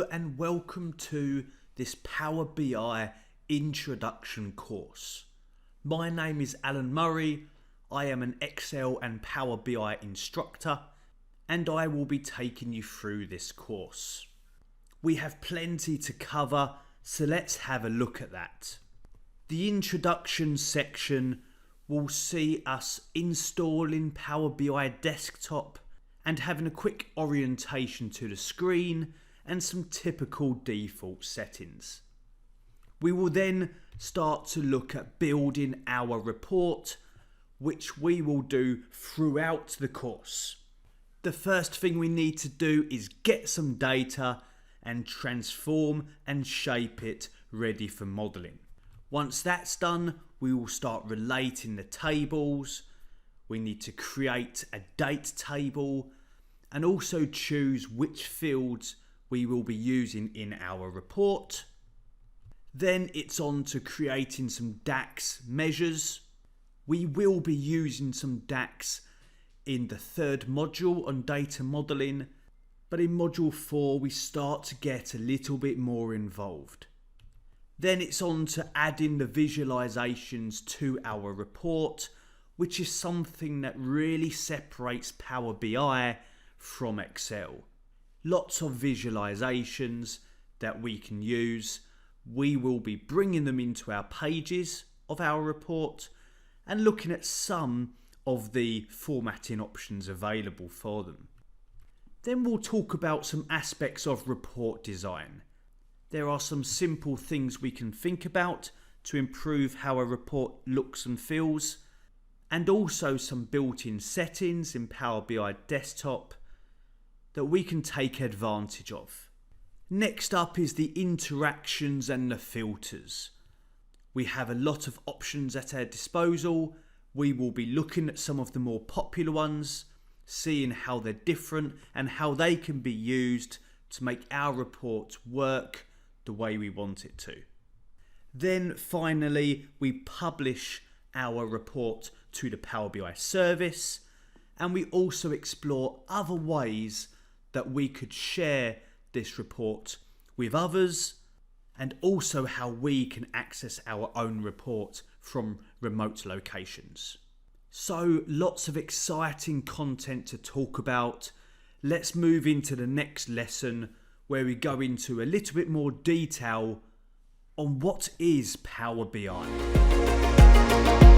Hello and welcome to this Power BI introduction course. My name is Alan Murray. I am an Excel and Power BI instructor and I will be taking you through this course. We have plenty to cover, so let's have a look at that. The introduction section will see us installing Power BI Desktop and having a quick orientation to the screen and some typical default settings. We will then start to look at building our report, which we will do throughout the course. The first thing we need to do is get some data and transform and shape it ready for modelling. Once that's done, we will start relating the tables. We need to create a date table and also choose which fields we will be using in our report. Then it's on to creating some DAX measures. We will be using some DAX in the third module on data modelling, but in module 4 we start to get a little bit more involved. Then it's on to adding the visualizations to our report, which is something that really separates Power BI from Excel. Lots of visualizations that we can use. We will be bringing them into our pages of our report and looking at some of the formatting options available for them. Then we'll talk about some aspects of report design. There are some simple things we can think about to improve how a report looks and feels, and also some built-in settings in Power BI Desktop that we can take advantage of. Next up is the interactions and the filters. We have a lot of options at our disposal. We will be looking at some of the more popular ones, seeing how they're different and how they can be used to make our report work the way we want it to. Then finally, we publish our report to the Power BI service, and we also explore other ways that we could share this report with others, and also how we can access our own report from remote locations. So lots of exciting content to talk about. Let's move into the next lesson where we go into a little bit more detail on what is Power BI.